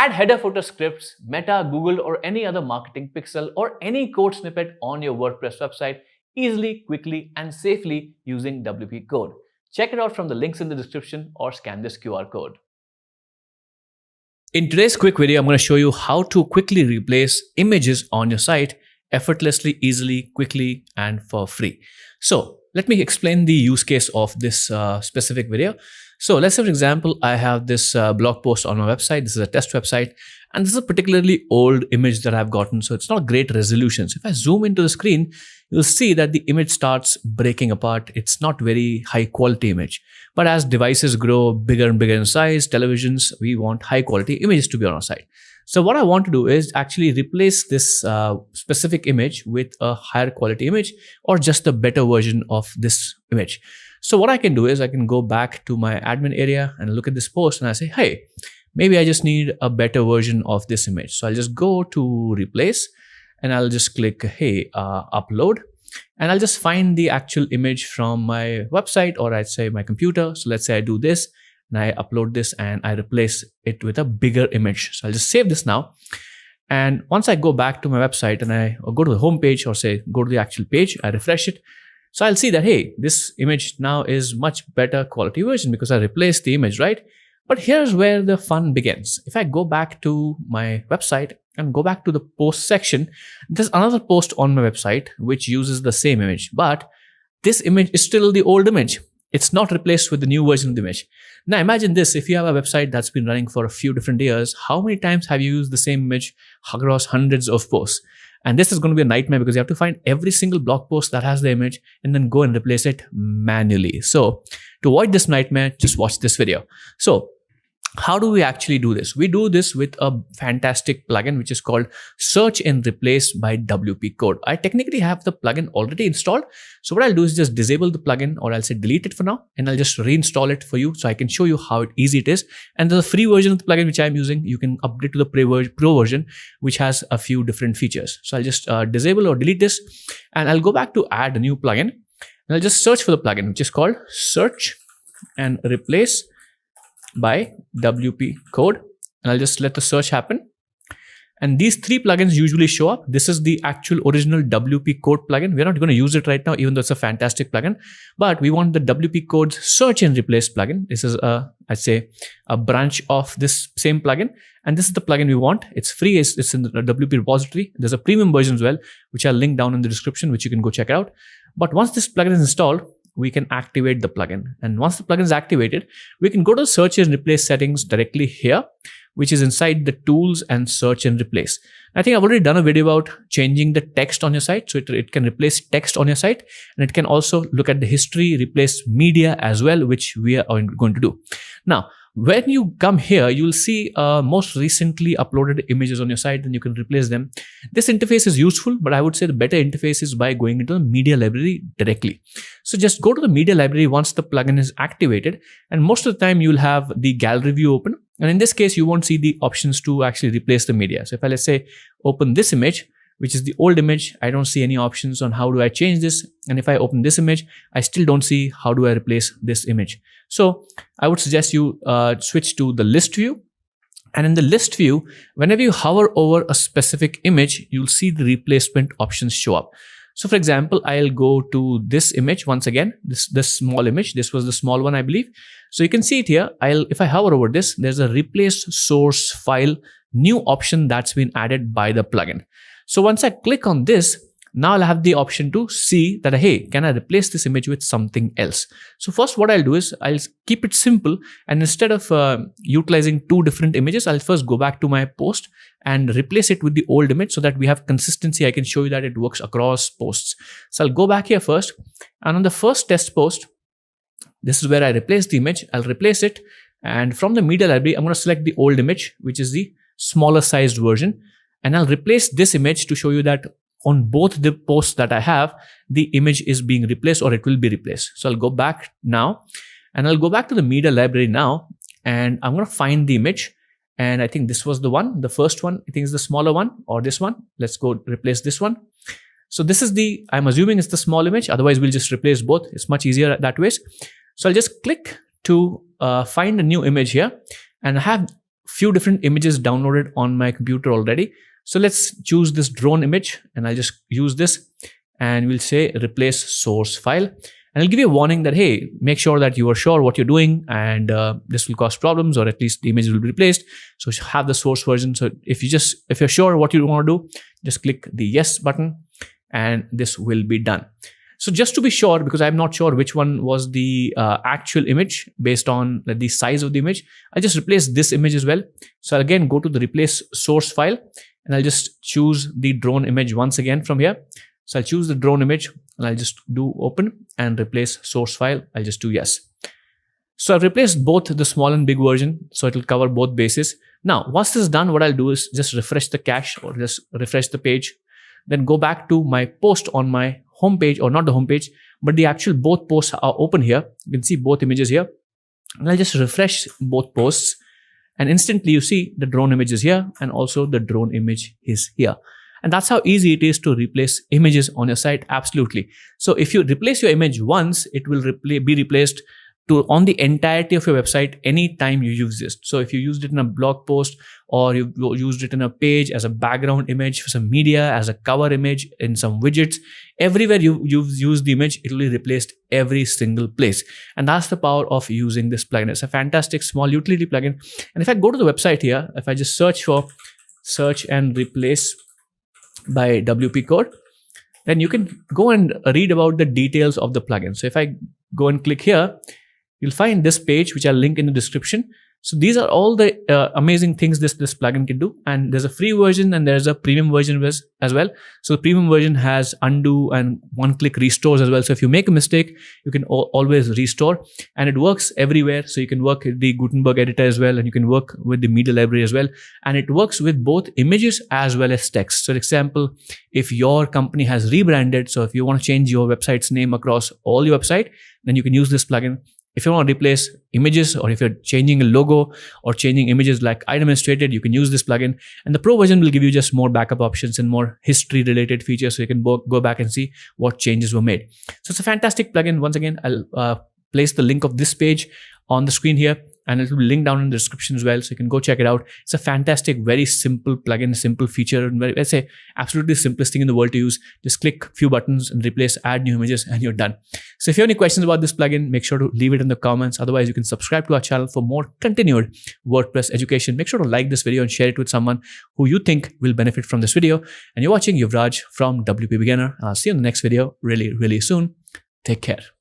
Add header footer scripts, Meta, Google, or any other marketing pixel or any code snippet on your WordPress website easily, quickly, and safely using WP Code. Check it out from the links in the description or scan this QR code. In today's quick video, I'm going to show you how to quickly replace images on your site effortlessly, easily, quickly, and for free. So let me explain the use case of this specific video. So let's say, for example, I have this blog post on my website. This is a test website, and this is a particularly old image that I've gotten. So it's not a great resolution. So if I zoom into the screen, you'll see that the image starts breaking apart. It's not very high quality image. But as devices grow bigger and bigger in size, televisions, we want high quality images to be on our site. So what I want to do is actually replace this specific image with a higher quality image or just a better version of this image. So what I can do is I can go back to my admin area and look at this post and I say, hey, maybe I just need a better version of this image. So I'll just go to replace and I'll just click, hey, upload. And I'll just find the actual image from my website or I'd say my computer. So let's say I do this and I upload this and I replace it with a bigger image. So I'll just save this now. And once I go back to my website and I go to the home page or say go to the actual page, I refresh it. So I'll see that, hey, this image now is much better quality version because I replaced the image, right? But here's where the fun begins. If I go back to my website and go back to the post section, there's another post on my website which uses the same image, but this image is still the old image. It's not replaced with the new version of the image. Now imagine this, if you have a website that's been running for a few different years, how many times have you used the same image across hundreds of posts? And this is going to be a nightmare because you have to find every single blog post that has the image and then go and replace it manually. So to avoid this nightmare, just watch this video. So how do we actually do this? We do this with a fantastic plugin which is called Search and Replace by WP Code. I technically have the plugin already installed. So what I'll do is just disable the plugin, or I'll say delete it for now, and I'll just reinstall it for you so I can show you how easy it is. And there's a free version of the plugin which I'm using. You can upgrade to the pro version, which has a few different features. So I'll just disable or delete this, and I'll go back to add a new plugin, and I'll just search for the plugin which is called Search and Replace by WP Code, and I'll just let the search happen. And these three plugins usually show up. This is the actual original WP Code plugin. We're not going to use it right now, even though it's a fantastic plugin, but we want the WP Code's Search and Replace plugin. This is I'd say a branch of this same plugin, and this is the plugin we want. It's free. It's in the WP repository. There's a premium version as well, which I'll link down in the description, which you can go check out. But once this plugin is installed, we can activate the plugin. And once the plugin is activated, we can go to Search and Replace settings directly here, which is inside the tools and Search and Replace. I think I've already done a video about changing the text on your site. So it can replace text on your site, and it can also look at the history, replace media as well, which we are going to do. Now, when you come here, you'll see most recently uploaded images on your site, and you can replace them. This interface is useful, but I would say the better interface is by going into the media library directly. So just go to the media library once the plugin is activated, and most of the time you'll have the gallery view open. And in this case, you won't see the options to actually replace the media. So if I, let's say, open this image, which is the old image, I don't see any options on how do I change this. And if I open this image, I still don't see how do I replace this image. So I would suggest you switch to the list view. And in the list view, whenever you hover over a specific image, you'll see the replacement options show up. So for example, I'll go to this image once again, this small image. This was the small one, I believe. So you can see it here. If I hover over this, there's a replace source file new option that's been added by the plugin. So once I click on this, now I'll have the option to see that, hey, can I replace this image with something else? So first what I'll do is I'll keep it simple. And instead of utilizing two different images, I'll first go back to my post and replace it with the old image so that we have consistency. I can show you that it works across posts. So I'll go back here first. And on the first test post, this is where I replace the image. I'll replace it. And from the media library, I'm going to select the old image, which is the smaller sized version. And I'll replace this image to show you that on both the posts that I have, the image is being replaced or it will be replaced. So I'll go back now and I'll go back to the media library now, and I'm going to find the image. And I think this was the one, the first one, I think is the smaller one, or this one. Let's go replace this one. So this is the, I'm assuming it's the small image. Otherwise we'll just replace both. It's much easier that way. So I'll just click to find a new image here, and I have few different images downloaded on my computer already. So let's choose this drone image, and I'll just use this, and we'll say replace source file. And I'll give you a warning that, hey, make sure that you are sure what you're doing, and this will cause problems, or at least the image will be replaced. So have the source version. So if you're sure what you want to do, just click the yes button, and this will be done. So just to be sure, because I'm not sure which one was the actual image based on the size of the image, I'll just replace this image as well. So I'll again go to the replace source file, and I'll just choose the drone image once again from here. So I'll choose the drone image, and I'll just do open and replace source file. I'll just do yes. So I've replaced both the small and big version, so it'll cover both bases. Now, once this is done, what I'll do is just refresh the cache, or just refresh the page, then go back to my post on my home page, or not the home page, but the actual both posts are open here. You can see both images here. And I'll just refresh both posts, and instantly you see the drone image is here, and also the drone image is here. And that's how easy it is to replace images on your site. Absolutely. So if you replace your image once, it will be replaced on the entirety of your website anytime you use this. So if you used it in a blog post, or you used it in a page as a background image for some media, as a cover image in some widgets, everywhere you've used the image, it will be replaced every single place. And that's the power of using this plugin. It's a fantastic small utility plugin. And if I go to the website here, if I just search and replace by WP code, then you can go and read about the details of the plugin. So if I go and click here, you'll find this page, which I'll link in the description. So these are all the amazing things this plugin can do. And there's a free version, and there's a premium version as well. So the premium version has undo and one-click restores as well. So if you make a mistake, you can always restore, and it works everywhere. So you can work with the Gutenberg editor as well, and you can work with the media library as well. And it works with both images as well as text. So for example, if your company has rebranded, so if you want to change your website's name across all your website, then you can use this plugin. If you want to replace images, or if you're changing a logo or changing images like I demonstrated, you can use this plugin. And the pro version will give you just more backup options and more history related features, so you can go back and see what changes were made. So it's a fantastic plugin. Once again, I'll place the link of this page on the screen here, and it will be linked down in the description as well, so you can go check it out. It's a fantastic, very simple plugin, simple feature, and let's say absolutely the simplest thing in the world to use. Just click a few buttons and replace, add new images, and you're done. So if you have any questions about this plugin, make sure to leave it in the comments. Otherwise, you can subscribe to our channel for more continued WordPress education. Make sure to like this video and share it with someone who you think will benefit from this video. And you're watching Yuvraj from WP Beginner. I'll see you in the next video really, really soon. Take care.